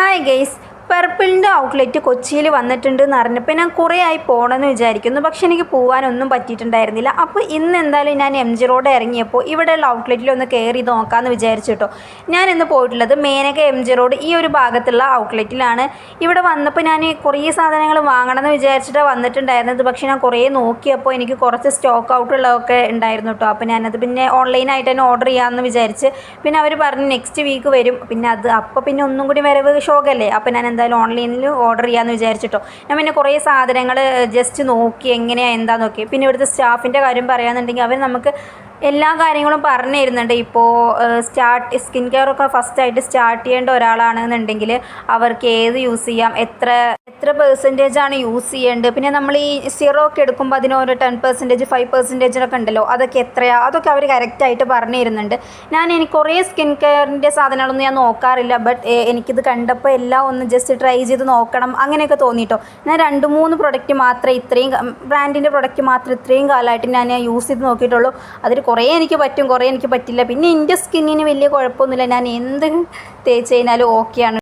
Hi guys, പർപ്പിളിൻ്റെ outlet കൊച്ചിയിൽ വന്നിട്ടുണ്ടെന്ന് അറിഞ്ഞപ്പോൾ ഞാൻ കുറേ ആയി പോകണമെന്ന് വിചാരിക്കുന്നു. പക്ഷെ എനിക്ക് പോകാനൊന്നും പറ്റിയിട്ടുണ്ടായിരുന്നില്ല. അപ്പോൾ ഇന്ന് എന്തായാലും ഞാൻ എം ജി റോഡ് ഇറങ്ങിയപ്പോൾ ഇവിടെയുള്ള ഔട്ട്ലെറ്റിലൊന്ന് കയറി നോക്കാമെന്ന് വിചാരിച്ചു കേട്ടോ. ഞാൻ ഇന്ന് പോയിട്ടുള്ളത് മേനക എം ജി റോഡ് ഈ ഒരു ഭാഗത്തുള്ള ഔട്ട്ലെറ്റിലാണ്. ഇവിടെ വന്നപ്പോൾ ഞാൻ കുറേ സാധനങ്ങൾ വാങ്ങണമെന്ന് വിചാരിച്ചിട്ടാണ് വന്നിട്ടുണ്ടായിരുന്നത്. പക്ഷേ ഞാൻ കുറേ നോക്കിയപ്പോൾ എനിക്ക് കുറച്ച് സ്റ്റോക്ക് ഔട്ടുള്ളതൊക്കെ ഉണ്ടായിരുന്നു കേട്ടോ. അപ്പോൾ ഞാനത് പിന്നെ ഓൺലൈനായിട്ട് തന്നെ ഓർഡർ ചെയ്യാമെന്ന് വിചാരിച്ച്. പിന്നെ അവർ പറഞ്ഞു നെക്സ്റ്റ് വീക്ക് വരും. പിന്നെ അപ്പോൾ പിന്നെ ഒന്നും കൂടി വരവ് ഷോക്കല്ലേ. അപ്പോൾ ഞാൻ എന്തായാലും ഓൺലൈനിൽ ഓർഡർ ചെയ്യാമെന്ന് വിചാരിച്ചിട്ടോ. ഞാൻ പിന്നെ കുറേ സാധനങ്ങൾ ജസ്റ്റ് നോക്കി എങ്ങനെയാണ് എന്താ നോക്കി. പിന്നെ ഇവിടുത്തെ സ്റ്റാഫിൻ്റെ കാര്യം പറയുകയാണെന്നുണ്ടെങ്കിൽ അവർ നമുക്ക് എല്ലാ കാര്യങ്ങളും പറഞ്ഞു തരുന്നുണ്ട്. ഇപ്പോൾ സ്കിൻ കെയർ ഒക്കെ ഫസ്റ്റായിട്ട് സ്റ്റാർട്ട് ചെയ്യേണ്ട ഒരാളാണെന്നുണ്ടെങ്കിൽ അവർക്ക് ഏത് യൂസ് ചെയ്യാം, എത്ര പെർസെൻറ്റേജാണ് യൂസ് ചെയ്യേണ്ടത്. പിന്നെ നമ്മൾ ഈ സിറോ ഒക്കെ എടുക്കുമ്പോൾ അതിനൊരു 10%, 5% ഉണ്ടല്ലോ, അതൊക്കെ എത്രയാണ്, അതൊക്കെ അവർ കറക്റ്റായിട്ട് പറഞ്ഞു തരുന്നുണ്ട്. എനിക്ക് കുറേ സ്കിൻ കെയറിൻ്റെ സാധനങ്ങളൊന്നും ഞാൻ നോക്കാറില്ല. ബട്ട് എനിക്കിത് കണ്ടപ്പോൾ എല്ലാം ഒന്ന് ജസ്റ്റ് ട്രൈ ചെയ്ത് നോക്കണം അങ്ങനെയൊക്കെ തോന്നിയിട്ടോ. ഞാൻ 2-3 പ്രൊഡക്റ്റ് മാത്രമേ ഇത്രയും ബ്രാൻഡിൻ്റെ പ്രൊഡക്റ്റ് മാത്രമേ ഇത്രയും കാലമായിട്ട് ഞാൻ യൂസ് ചെയ്ത് നോക്കിയിട്ടുള്ളൂ. അതിൽ കുറേ എനിക്ക് പറ്റും, കുറേ എനിക്ക് പറ്റില്ല. പിന്നെ എൻ്റെ സ്കിന്നിന് വലിയ കുഴപ്പമൊന്നുമില്ല. ഞാൻ എന്ത് തേച്ച് കഴിഞ്ഞാലും ഓക്കെയാണ്.